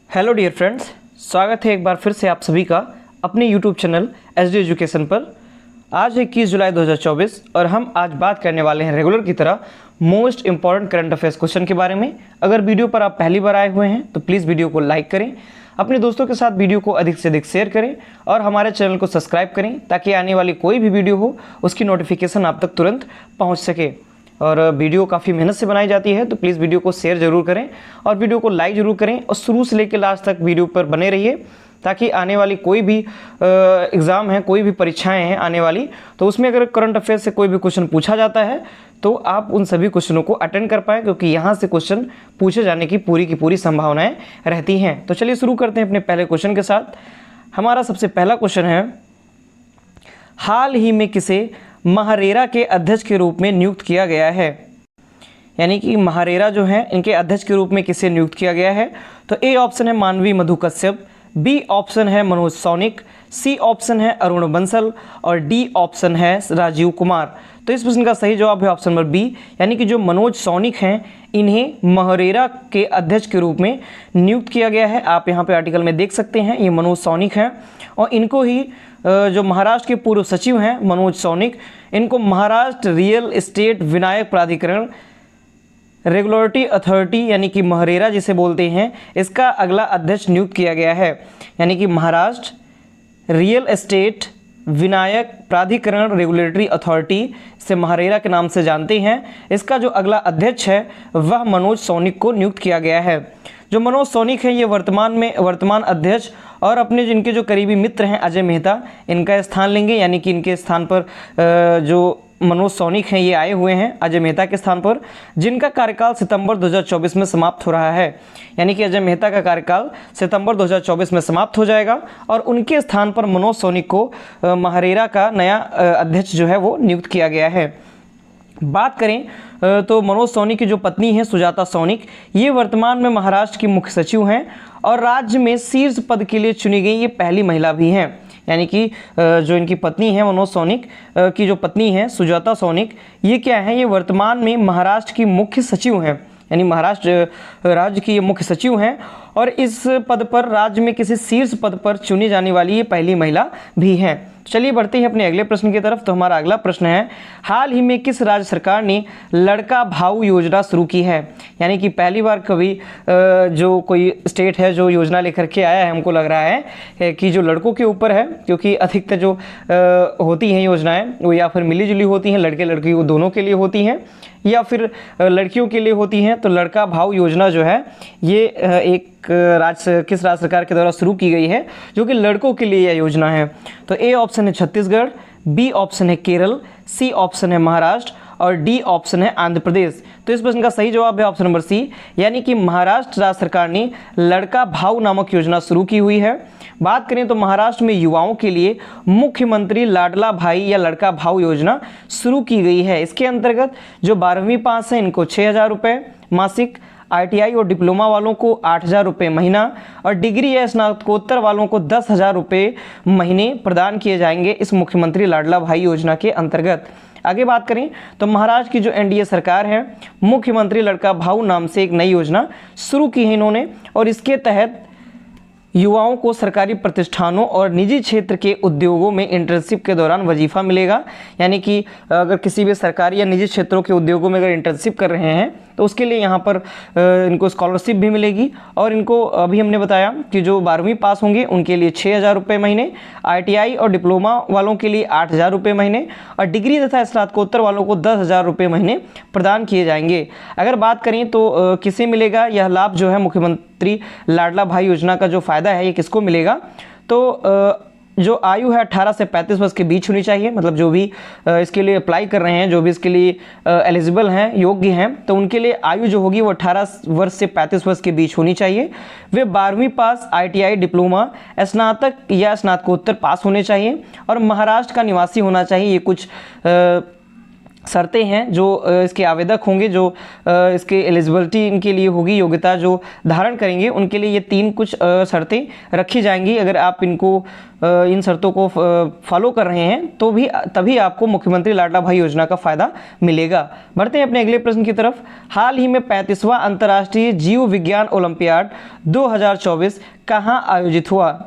Hello dear friends, स्वागत है एक बार फिर से आप सभी का अपने यूट्यूब चैनल एसडी एजुकेशन पर। आज है 21 जुलाई 2024 और हम आज बात करने वाले हैं रेगुलर की तरह most important current affairs question के बारे में। अगर वीडियो पर आप पहली बार आए हुए हैं तो प्लीज़ वीडियो को लाइक करें, अपने दोस्तों के साथ वीडियो को अधिक से अधिक शेयर करें और हमारे चैनल को सब्सक्राइब करें ताकि आने वाली कोई भी वीडियो हो उसकी नोटिफिकेशन आप तक तुरंत पहुँच सके। और वीडियो काफ़ी मेहनत से बनाई जाती है तो प्लीज़ वीडियो को शेयर ज़रूर करें और वीडियो को लाइक ज़रूर करें और शुरू से लेकर लास्ट तक वीडियो पर बने रहिए ताकि आने वाली कोई भी एग्ज़ाम है, कोई भी परीक्षाएं हैं आने वाली, तो उसमें अगर करंट अफेयर से कोई भी क्वेश्चन पूछा जाता है तो आप उन सभी क्वेश्चनों को अटेंड कर पाएँ, क्योंकि यहाँ से क्वेश्चन पूछे जाने की पूरी संभावनाएँ रहती हैं। तो चलिए शुरू करते हैं अपने पहले क्वेश्चन के साथ। हमारा सबसे पहला क्वेश्चन है, हाल ही में किसे महारेरा के अध्यक्ष के रूप में नियुक्त किया गया है? यानी कि महारेरा जो है इनके अध्यक्ष के रूप में किसे नियुक्त किया गया है? तो ए ऑप्शन है मानवी मधु कश्यप, बी ऑप्शन है मनोज सौनिक, सी ऑप्शन है अरुण बंसल और डी ऑप्शन है राजीव कुमार। तो इस प्रश्न का सही जवाब है ऑप्शन नंबर बी, यानी कि जो मनोज सौनिक हैं इन्हें महारेरा के अध्यक्ष के रूप में नियुक्त किया गया है। आप यहाँ पे आर्टिकल में देख सकते हैं, ये मनोज सौनिक हैं और इनको ही जो महाराष्ट्र के पूर्व सचिव हैं मनोज सौनिक, इनको महाराष्ट्र रियल एस्टेट विनायक प्राधिकरण रेगुलेटरी अथॉरिटी यानी कि महारेरा जिसे बोलते हैं, इसका अगला अध्यक्ष नियुक्त किया गया है। यानी कि महाराष्ट्र रियल एस्टेट विनायक प्राधिकरण रेगुलेटरी अथॉरिटी से महारेरा के नाम से जानते हैं, इसका जो अगला अध्यक्ष है वह मनोज सौनिक को नियुक्त किया गया है। जो मनोज सौनिक हैं ये वर्तमान अध्यक्ष और अपने जिनके जो करीबी मित्र हैं अजय मेहता, इनका स्थान लेंगे। यानी कि इनके स्थान पर जो मनोज सौनिक हैं ये आए हुए हैं अजय मेहता के स्थान पर, जिनका कार्यकाल सितंबर 2024 में समाप्त हो रहा है। यानी कि अजय मेहता का कार्यकाल सितंबर 2024 में समाप्त हो जाएगा और उनके स्थान पर मनोज सौनिक को महारेरा का नया अध्यक्ष जो है वो नियुक्त किया गया है। बात करें तो मनोज सौनिक की जो पत्नी है सुजाता सौनिक, ये वर्तमान में महाराष्ट्र की मुख्य सचिव हैं और राज्य में शीर्ष पद के लिए चुनी गई ये पहली महिला भी हैं। यानी कि जो इनकी पत्नी है मनोज सौनिक की जो पत्नी है सुजाता सौनिक, ये क्या है, ये वर्तमान में महाराष्ट्र की मुख्य सचिव हैं। यानी महाराष्ट्र राज्य की ये मुख्य सचिव हैं और इस पद पर राज्य में किसी शीर्ष पद पर चुनी जाने वाली ये पहली महिला भी हैं। चलिए बढ़ते हैं अपने अगले प्रश्न की तरफ। तो हमारा अगला प्रश्न है, हाल ही में किस राज्य सरकार ने लड़का भाऊ योजना शुरू की है? यानी कि पहली बार कभी जो कोई स्टेट है जो योजना लेकर के आया है, हमको लग रहा है कि जो लड़कों के ऊपर है, क्योंकि अधिकतर जो होती हैं योजनाएं वो या फिर मिली जुली होती हैं, लड़के लड़की वो दोनों के लिए होती हैं या फिर लड़कियों के लिए होती हैं। तो लड़का भाऊ योजना जो है ये किस राज्य सरकार के द्वारा शुरू की गई है जो कि लड़कों के लिए यह योजना है? तो ए ऑप्शन है छत्तीसगढ़, बी ऑप्शन है केरल, सी ऑप्शन है महाराष्ट्र और डी ऑप्शन है आंध्र प्रदेश। तो इस प्रश्न का सही जवाब है ऑप्शन नंबर सी, यानी कि महाराष्ट्र राज्य सरकार ने लड़का भाऊ नामक योजना शुरू की हुई है। बात करें तो महाराष्ट्र में युवाओं के लिए मुख्यमंत्री लाडला भाई या लड़का भाऊ योजना शुरू की गई है। इसके अंतर्गत जो 12वीं पास है इनको 6,000 रुपये मासिक, ITI और डिप्लोमा वालों को 8,000 रुपये महीना और डिग्री या स्नातकोत्तर वालों को 10,000 रुपये महीने प्रदान किए जाएंगे इस मुख्यमंत्री लाडला भाई योजना के अंतर्गत। आगे बात करें तो महाराष्ट्र की जो NDA सरकार है, मुख्यमंत्री लड़का भाऊ नाम से एक नई योजना शुरू की है इन्होंने और इसके तहत युवाओं को सरकारी प्रतिष्ठानों और निजी क्षेत्र के उद्योगों में इंटर्नशिप के दौरान वजीफा मिलेगा। यानी कि अगर किसी भी सरकारी या निजी क्षेत्रों के उद्योगों में अगर इंटर्नशिप कर रहे हैं तो उसके लिए यहाँ पर इनको स्कॉलरशिप भी मिलेगी और इनको अभी हमने बताया कि जो 12वीं पास होंगे उनके लिए 6,000 रुपये महीने, ITI और डिप्लोमा वालों के लिए 8,000 रुपये महीने और डिग्री तथा स्नातकोत्तर वालों को 10,000 रुपये महीने प्रदान किए जाएंगे। अगर बात करें तो किसे मिलेगा यह लाभ जो है मुख्यमंत्री लाडला भाई योजना का जो फ़ायदा है ये किसको मिलेगा? तो जो आयु है 18 से 35 वर्ष के बीच होनी चाहिए। मतलब जो भी इसके लिए अप्लाई कर रहे हैं, जो भी इसके लिए एलिजिबल हैं, योग्य हैं, तो उनके लिए आयु जो होगी वो 18 वर्ष से 35 वर्ष के बीच होनी चाहिए। वे 12वीं पास, ITI डिप्लोमा, स्नातक या स्नातकोत्तर पास होने चाहिए और महाराष्ट्र का निवासी होना चाहिए। ये कुछ शर्तें हैं जो इसके आवेदक होंगे, जो इसके एलिजिबिलिटी इनके लिए होगी, योग्यता जो धारण करेंगे उनके लिए ये 3 कुछ शर्तें रखी जाएंगी। अगर आप इनको इन शर्तों को फॉलो कर रहे हैं तो भी तभी आपको मुख्यमंत्री लाडला भाई योजना का फ़ायदा मिलेगा। बढ़ते हैं अपने अगले प्रश्न की तरफ। हाल ही में 35वां अंतर्राष्ट्रीय जीव विज्ञान ओलंपियाड 2024 कहाँ आयोजित हुआ?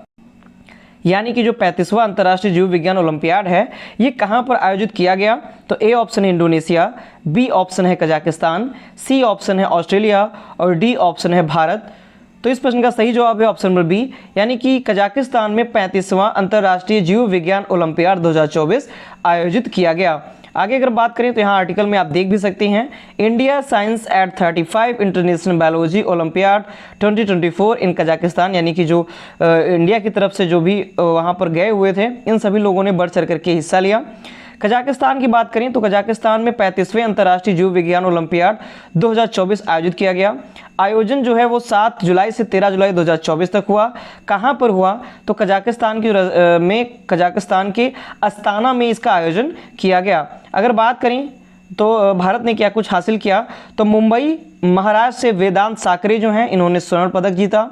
यानी कि जो 35वां अंतर्राष्ट्रीय जीव विज्ञान ओलंपियाड है ये कहाँ पर आयोजित किया गया? तो ए ऑप्शन है इंडोनेशिया, बी ऑप्शन है कजाकिस्तान, सी ऑप्शन है ऑस्ट्रेलिया और डी ऑप्शन है भारत। तो इस प्रश्न का सही जवाब है ऑप्शन नंबर बी, यानी कि कजाकिस्तान में 35वां अंतर्राष्ट्रीय जीव विज्ञान ओलंपियाड 2024 आयोजित किया गया। आगे अगर बात करें तो यहाँ आर्टिकल में आप देख भी सकते हैं, India science at 35 international biology olympiad 2024 in Kazakhstan, यानी कि जो इंडिया की तरफ से जो भी वहाँ पर गए हुए थे इन सभी लोगों ने बढ़ चढ़ करके हिस्सा लिया। कजाकिस्तान की बात करें तो कजाकिस्तान में 35वें अंतर्राष्ट्रीय जीव विज्ञान ओलंपियाड 2024 आयोजित किया गया। आयोजन जो है वो 7 जुलाई से 13 जुलाई 2024 तक हुआ। कहाँ पर हुआ? तो कजाकिस्तान के अस्ताना में इसका आयोजन किया गया। अगर बात करें तो भारत ने क्या कुछ हासिल किया, तो मुंबई महाराष्ट्र से वेदांत साकरे जो हैं इन्होंने स्वर्ण पदक जीता।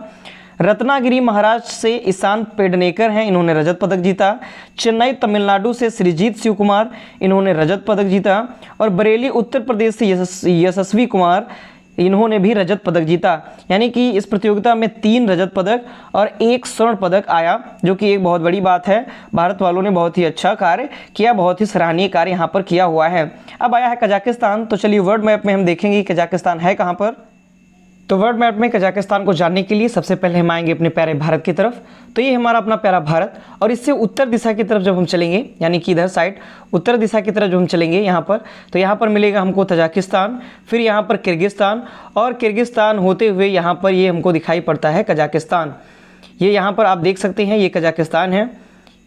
रत्नागिरी महाराष्ट्र से ईशान पेडनेकर हैं, इन्होंने रजत पदक जीता। चेन्नई तमिलनाडु से श्रीजीत शिव कुमार, इन्होंने रजत पदक जीता। और बरेली उत्तर प्रदेश से यशस्वी कुमार, इन्होंने भी रजत पदक जीता। यानी कि इस प्रतियोगिता में 3 रजत पदक और 1 स्वर्ण पदक आया, जो कि एक बहुत बड़ी बात है। भारत वालों ने बहुत ही अच्छा कार्य किया, बहुत ही सराहनीय कार्य यहाँ पर किया हुआ है। अब आया है कजाकिस्तान, तो चलिए वर्ल्ड मैप में हम देखेंगे कजाकिस्तान है कहाँ पर। तो वर्ल्ड मैप में कजाकिस्तान को जानने के लिए सबसे पहले हम आएंगे अपने प्यारे भारत की तरफ। तो ये हमारा अपना प्यारा भारत, और इससे उत्तर दिशा की तरफ जब हम चलेंगे, यानी कि इधर साइड उत्तर दिशा की तरफ जब हम चलेंगे यहाँ पर, तो यहाँ पर मिलेगा हमको तजाकिस्तान, फिर यहाँ पर किर्गिस्तान, और किर्गिस्तान होते हुए यहाँ पर ये हमको दिखाई पड़ता है कजाकिस्तान। ये यहाँ पर आप देख सकते हैं, ये कजाकिस्तान है,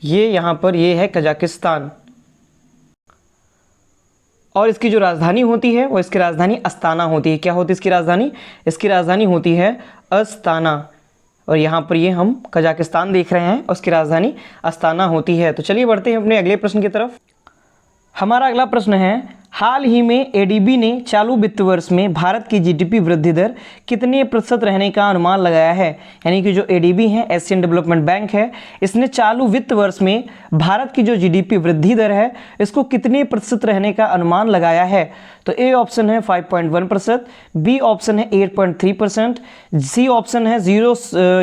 ये यहाँ पर ये है कजाकिस्तान। और इसकी जो राजधानी होती है वो इसकी राजधानी अस्ताना होती है। क्या होती है इसकी राजधानी? इसकी राजधानी होती है अस्ताना। और यहाँ पर ये हम कजाकिस्तान देख रहे हैं, उसकी राजधानी अस्ताना होती है। तो चलिए बढ़ते हैं अपने अगले प्रश्न की तरफ। हमारा अगला प्रश्न है, हाल ही में एडीबी ने चालू वित्त वर्ष में भारत की जीडीपी वृद्धि दर कितने प्रतिशत रहने का अनुमान लगाया है? यानी कि जो एडीबी है, एशियन डेवलपमेंट बैंक है, इसने चालू वित्त वर्ष में भारत की जो जीडीपी वृद्धि दर है इसको कितने प्रतिशत रहने का अनुमान लगाया है? तो ए ऑप्शन है 5.1%, बी ऑप्शन है 8.3%, सी ऑप्शन है 0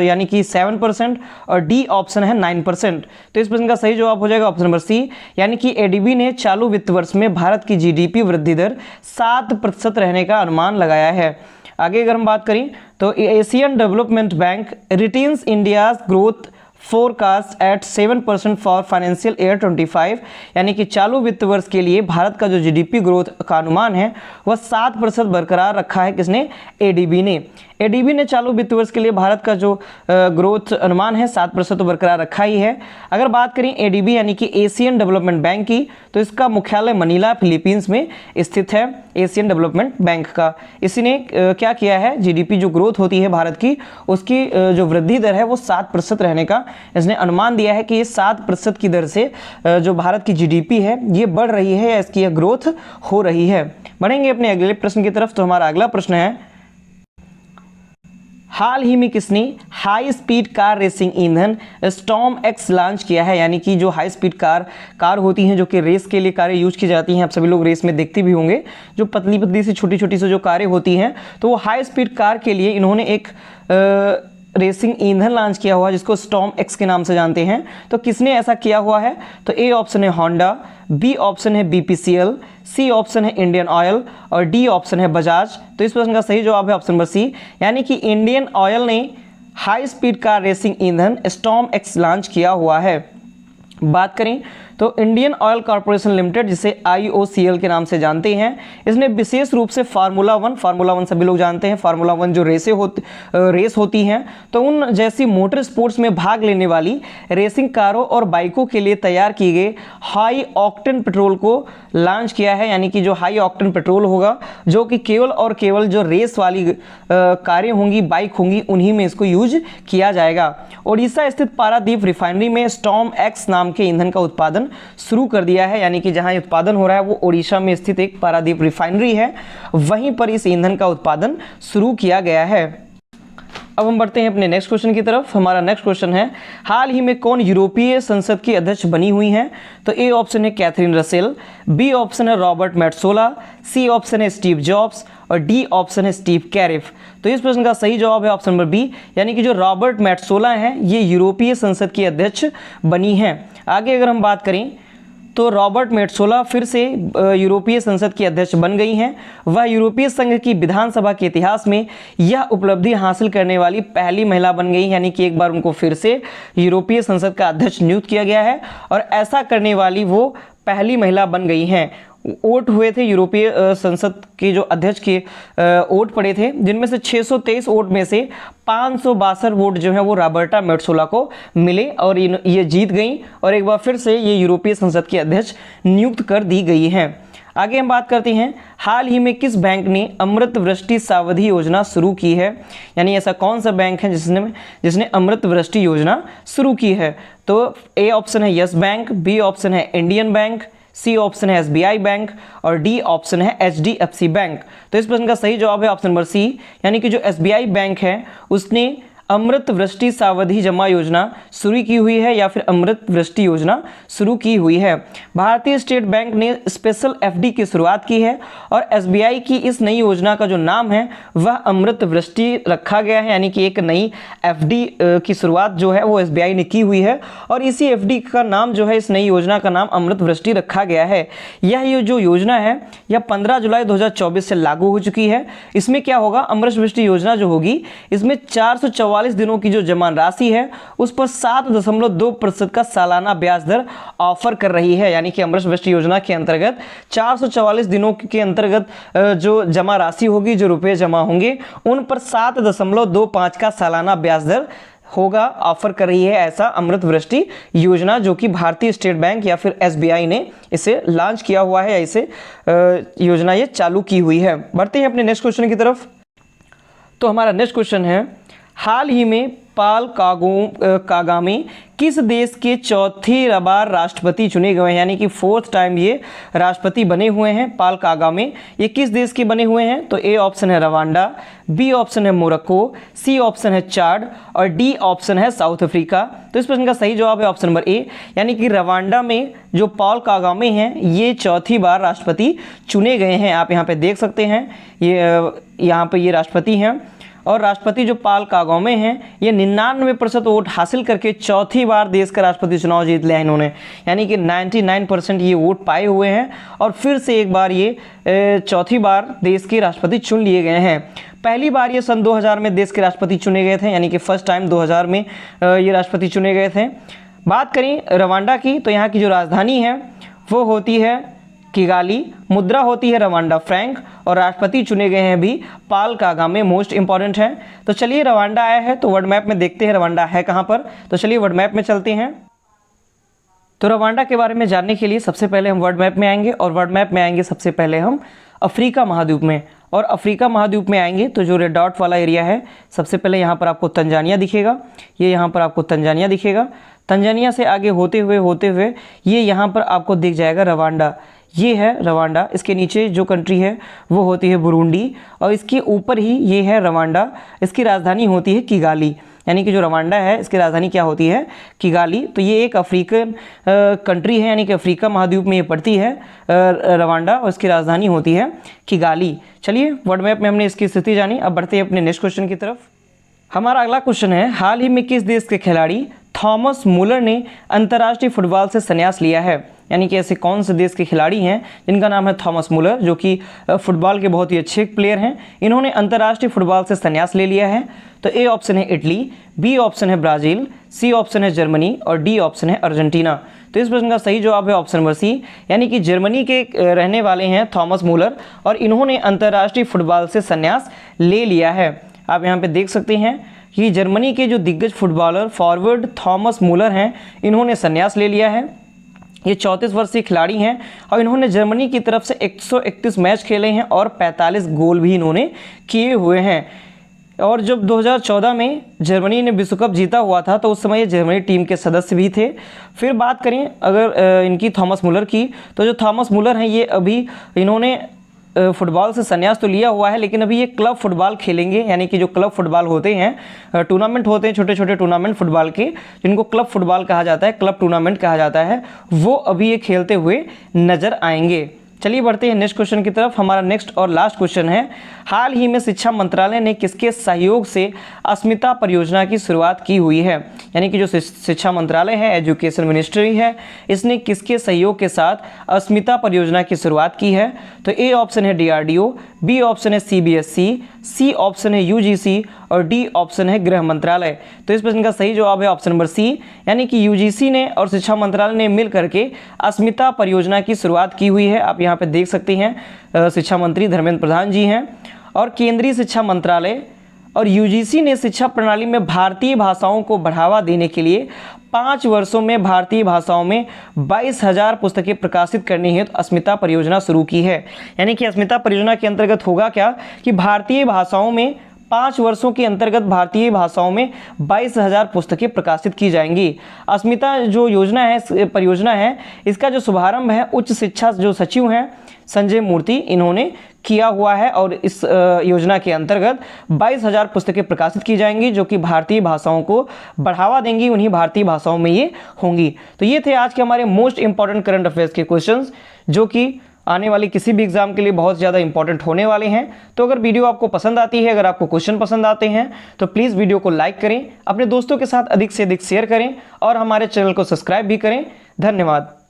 यानी कि 7% और डी ऑप्शन है 9%। तो इस प्रश्न का सही जवाब हो जाएगा ऑप्शन नंबर सी, यानी कि एडीबी ने चालू वित्त वर्ष में भारत की जीडीपी वृद्धि दर 7% रहने का अनुमान लगाया है। आगे अगर हम बात करें तो Asian Development Bank retains India's growth forecast at 7% for financial year 25, यानी कि चालू वित्त वर्ष के लिए भारत का जो जीडीपी ग्रोथ का अनुमान है वह 7% बरकरार रखा है। किसने? एडीबी ने। एडीबी ने चालू वित्त वर्ष के लिए भारत का जो ग्रोथ अनुमान है 7% तो बरकरार रखा ही है। अगर बात करें एडीबी यानी कि एशियन डेवलपमेंट बैंक की, तो इसका मुख्यालय मनीला फिलीपींस में स्थित है, एशियन डेवलपमेंट बैंक का। इसी ने क्या किया है, जीडीपी जो ग्रोथ होती है भारत की उसकी जो वृद्धि दर है वो 7% रहने का इसने अनुमान दिया है कि ये 7% की दर से जो भारत की जीडीपी है ये बढ़ रही है या इसकी ग्रोथ हो रही है। बढ़ेंगे अपने अगले प्रश्न की तरफ। तो हमारा अगला प्रश्न है, हाल ही में किसने हाई स्पीड कार रेसिंग ईंधन स्टॉर्म एक्स लॉन्च किया है? यानी कि जो हाई स्पीड कार होती हैं जो कि रेस के लिए कारें यूज की जाती हैं, आप सभी लोग रेस में देखते भी होंगे, जो पतली पतली सी छोटी छोटी सी जो कारें होती हैं, तो वो हाई स्पीड कार के लिए इन्होंने एक रेसिंग ईंधन लॉन्च किया हुआ जिसको स्टॉर्म एक्स के नाम से जानते हैं। तो किसने ऐसा किया हुआ है? तो ए ऑप्शन है होंडा, बी ऑप्शन है बीपीसीएल, सी ऑप्शन है इंडियन ऑयल और डी ऑप्शन है बजाज। तो इस प्रश्न का सही जवाब है ऑप्शन नंबर सी, यानी कि इंडियन ऑयल ने हाई स्पीड कार रेसिंग ईंधन स्टॉर्म एक्स लॉन्च किया हुआ है। बात करें तो इंडियन ऑयल कॉर्पोरेशन लिमिटेड, जिसे IOCL के नाम से जानते हैं, इसने विशेष रूप से फार्मूला वन सभी लोग जानते हैं, फार्मूला वन जो रेस होती हैं, तो उन जैसी मोटर स्पोर्ट्स में भाग लेने वाली रेसिंग कारों और बाइकों के लिए तैयार किए गए हाई ऑक्टेन पेट्रोल को लॉन्च किया है। यानी कि जो हाई ऑक्टेन पेट्रोल होगा जो कि केवल और केवल जो रेस वाली कारें होंगी, बाइक होंगी, उन्हीं में इसको यूज किया जाएगा। ओडिशा स्थित पारादीप रिफाइनरी में स्टॉर्म एक्स नाम के ईंधन का उत्पादन शुरू कर दिया है, यानी कि जहां उत्पादन हो रहा है वो ओडिशा में स्थित एक पारादीप रिफाइनरी है, वहीं पर इस ईंधन का उत्पादन शुरू किया गया है। अब हम बढ़ते हैं अपने नेक्स्ट क्वेश्चन की तरफ। हमारा नेक्स्ट क्वेश्चन है, हाल ही में कौन यूरोपीय संसद की अध्यक्ष बनी हुई हैं? तो ए ऑप्शन है कैथरीन रसेल, बी ऑप्शन है रॉबर्ट मैट्सोला, सी ऑप्शन है स्टीव जॉब्स और डी ऑप्शन है स्टीव कैरिफ। तो इस प्रश्न का सही जवाब है ऑप्शन नंबर बी, यानी कि जो रॉबर्ट मैट्सोला हैं ये यूरोपीय संसद की अध्यक्ष बनी हैं। आगे अगर हम बात करें तो रॉबर्ट मैट्सोला फिर से यूरोपीय संसद की अध्यक्ष बन गई हैं। वह यूरोपीय संघ की विधानसभा के इतिहास में यह उपलब्धि हासिल करने वाली पहली महिला बन गई, यानी कि एक बार उनको फिर से यूरोपीय संसद का अध्यक्ष नियुक्त किया गया है और ऐसा करने वाली वो पहली महिला बन गई हैं। वोट हुए थे यूरोपीय संसद के जो अध्यक्ष के वोट पड़े थे, जिनमें से 623 वोट में से 562 वोट जो है वो रॉबर्टा मैट्सोला को मिले और ये जीत गई और एक बार फिर से ये यूरोपीय संसद की अध्यक्ष नियुक्त कर दी गई हैं। आगे हम बात करते हैं, हाल ही में किस बैंक ने अमृत वृष्टि सावधि योजना शुरू की है? यानी ऐसा कौन सा बैंक है जिसने अमृत वृष्टि योजना शुरू की है? तो ए ऑप्शन है यस बैंक, बी ऑप्शन है इंडियन बैंक, सी ऑप्शन है एसबीआई बैंक और डी ऑप्शन है एचडीएफसी बैंक। तो इस प्रश्न का सही जवाब है ऑप्शन नंबर सी, यानी कि जो एसबीआई बैंक है उसने अमृत वृष्टि सावधि जमा योजना शुरू की हुई है या फिर अमृत वृष्टि योजना शुरू की हुई है। भारतीय स्टेट बैंक ने स्पेशल एफडी की शुरुआत की है और एसबीआई की इस नई योजना का जो नाम है वह अमृत वृष्टि रखा गया है, यानी कि एक नई एफडी की शुरुआत जो है वो एसबीआई ने की हुई है और इसी एफडी का नाम जो है, इस नई योजना का नाम अमृत वृष्टि रखा गया है। यह जो योजना है यह 15 जुलाई 2024 से लागू हो चुकी है। इसमें क्या होगा, अमृत वृष्टि योजना जो होगी इसमें 444 दिनों की जो जमा राशि है उस पर 7.2% का सालाना ब्याज दर ऑफर कर रही है, यानी कि अमृत वृष्टि योजना के अंतर्गत 444 दिनों के अंतर्गत जो जमा राशि होगी, जो रुपए जमा होंगे उन पर 7.25 का सालाना ब्याज दर होगा, ऑफर कर रही है ऐसा अमृत वृष्टि योजना, जो कि भारतीय स्टेट बैंक या फिर एसबीआई ने इसे लॉन्च किया हुआ है, इसे योजना ये चालू की हुई है। बढ़ते हैं अपने नेक्स्ट क्वेश्चन की तरफ। तो हमारा नेक्स्ट क्वेश्चन है, हाल ही में पाल कागामे किस देश के चौथी बार राष्ट्रपति चुने गए हैं? यानी कि 4th टाइम ये राष्ट्रपति बने हुए हैं। पाल कागामे ये किस देश के बने हुए हैं? तो ए ऑप्शन है रवांडा, बी ऑप्शन है मोरक्को, सी ऑप्शन है चाड और डी ऑप्शन है साउथ अफ्रीका। तो इस प्रश्न का सही जवाब है ऑप्शन नंबर ए, यानी कि रवांडा में जो पाल कागामे हैं ये चौथी बार राष्ट्रपति चुने गए हैं। आप यहाँ पे देख सकते हैं, ये यहाँ पे ये राष्ट्रपति हैं और राष्ट्रपति जो पाल कागामे हैं ये 99% वोट हासिल करके चौथी बार देश का राष्ट्रपति चुनाव जीत लिया इन्होंने, यानी कि 99% ये वोट पाए हुए हैं और फिर से एक बार ये चौथी बार देश के राष्ट्रपति चुन लिए गए हैं। पहली बार ये सन 2000 में देश के राष्ट्रपति चुने गए थे, यानी कि फर्स्ट टाइम 2000 में ये राष्ट्रपति चुने गए थे। बात करें रवांडा की, तो यहाँ की जो राजधानी है वो होती है किगाली, मुद्रा होती है रवांडा फ्रैंक और राष्ट्रपति चुने गए हैं भी पाल कागामे, मोस्ट इंपॉर्टेंट है। तो चलिए रवांडा आया है तो वर्ल्ड मैप में देखते हैं रवांडा है कहाँ पर। तो चलिए वर्ल्ड मैप में चलते हैं। तो रवांडा के बारे में जानने के लिए सबसे पहले हम वर्ल्ड मैप में आएंगे और वर्ल्ड मैप में आएंगे सबसे पहले हम अफ्रीका महाद्वीप में, और अफ्रीका महाद्वीप में आएंगे तो जो रेड डॉट वाला एरिया है सबसे पहले यहाँ पर आपको तंजानिया दिखेगा, ये यहाँ पर आपको तंजानिया दिखेगा। तंजानिया से आगे होते हुए ये यहाँ पर आपको दिख जाएगा रवांडा, ये है रवांडा। इसके नीचे जो कंट्री है वो होती है बुरुंडी और इसके ऊपर ही ये है रवांडा। इसकी राजधानी होती है किगाली, यानी कि जो रवांडा है इसकी राजधानी क्या होती है? किगाली। तो ये एक अफ्रीकन कंट्री है, यानी कि अफ्रीका महाद्वीप में ये पड़ती है रवांडा और इसकी राजधानी होती है किगाली। चलिए वर्ल्ड मैप में हमने इसकी स्थिति जानी, अब बढ़ते हैं अपने नेक्स्ट क्वेश्चन की तरफ। हमारा अगला क्वेश्चन है, हाल ही में किस देश के खिलाड़ी थॉमस मुलर ने अंतर्राष्ट्रीय फुटबॉल से संन्यास लिया है? यानी कि ऐसे कौन से देश के खिलाड़ी हैं जिनका नाम है थॉमस मुलर, जो कि फुटबॉल के बहुत ही अच्छे प्लेयर हैं, इन्होंने अंतर्राष्ट्रीय फुटबॉल से संन्यास ले लिया है? तो ए ऑप्शन है इटली, बी ऑप्शन है ब्राज़ील, सी ऑप्शन है जर्मनी और डी ऑप्शन है अर्जेंटीना। तो इस प्रश्न का सही जवाब है ऑप्शन नंबर सी, यानी कि जर्मनी के रहने वाले हैं थॉमस मुलर और इन्होंने अंतर्राष्ट्रीय फुटबॉल से संन्यास ले लिया है। आप यहाँ पे देख सकते हैं कि जर्मनी के जो दिग्गज फुटबॉलर फॉरवर्ड थॉमस मुलर हैं, इन्होंने संन्यास ले लिया है। ये 34 वर्षीय खिलाड़ी हैं और इन्होंने जर्मनी की तरफ से 131 मैच खेले हैं और 45 गोल भी इन्होंने किए हुए हैं। और जब 2014 में जर्मनी ने विश्व कप जीता हुआ था तो उस समय ये जर्मनी टीम के सदस्य भी थे। फिर बात करें अगर इनकी थॉमस मुलर की, तो जो थॉमस मुलर हैं ये अभी इन्होंने फुटबॉल से संन्यास तो लिया हुआ है, लेकिन अभी ये क्लब फुटबॉल खेलेंगे, यानी कि जो क्लब फुटबॉल होते हैं, टूर्नामेंट होते हैं छोटे छोटे टूर्नामेंट फुटबॉल के, जिनको क्लब फुटबॉल कहा जाता है, क्लब टूर्नामेंट कहा जाता है, वो अभी ये खेलते हुए नजर आएंगे। चलिए बढ़ते हैं नेक्स्ट क्वेश्चन की तरफ। हमारा नेक्स्ट और लास्ट क्वेश्चन है, हाल ही में शिक्षा मंत्रालय ने किसके सहयोग से अस्मिता परियोजना की शुरुआत की हुई है? यानी कि जो शिक्षा मंत्रालय है, एजुकेशन मिनिस्ट्री है, इसने किसके सहयोग के साथ अस्मिता परियोजना की शुरुआत की है? तो ए ऑप्शन है DRDO, बी ऑप्शन है CBSE, सी ऑप्शन है UGC और डी ऑप्शन है गृह मंत्रालय। तो इस प्रश्न का सही जवाब है ऑप्शन नंबर सी, यानी कि UGC ने और शिक्षा मंत्रालय ने मिल करके अस्मिता परियोजना की शुरुआत की हुई है। आप यहाँ पे देख सकते हैं शिक्षा मंत्री धर्मेंद्र प्रधान जी हैं, और केंद्रीय शिक्षा मंत्रालय और UGC ने शिक्षा प्रणाली में भारतीय भाषाओं को बढ़ावा देने के लिए 5 वर्षों में भारतीय भाषाओं में 22,000 पुस्तकें प्रकाशित करने हेतु अस्मिता परियोजना शुरू की है। यानी कि अस्मिता परियोजना के अंतर्गत होगा क्या कि भारतीय भाषाओं में 5 वर्षों के अंतर्गत भारतीय भाषाओं में 22,000 पुस्तकें प्रकाशित की जाएंगी। अस्मिता जो योजना है, परियोजना है, इसका जो शुभारंभ है उच्च शिक्षा जो सचिव हैं संजय मूर्ति, इन्होंने किया हुआ है, और इस योजना के अंतर्गत 22,000 पुस्तकें प्रकाशित की जाएंगी जो कि भारतीय भाषाओं को बढ़ावा देंगी, उन्हीं भारतीय भाषाओं में ये होंगी। तो ये थे आज के हमारे मोस्ट इंपॉर्टेंट करंट अफेयर्स के क्वेश्चंस, जो कि आने वाले किसी भी एग्जाम के लिए बहुत ज़्यादा इंपॉर्टेंट होने वाले हैं। तो अगर वीडियो आपको पसंद आती है, अगर आपको क्वेश्चन पसंद आते हैं, तो प्लीज़ वीडियो को लाइक करें, अपने दोस्तों के साथ अधिक से अधिक शेयर करें और हमारे चैनल को सब्सक्राइब भी करें। धन्यवाद।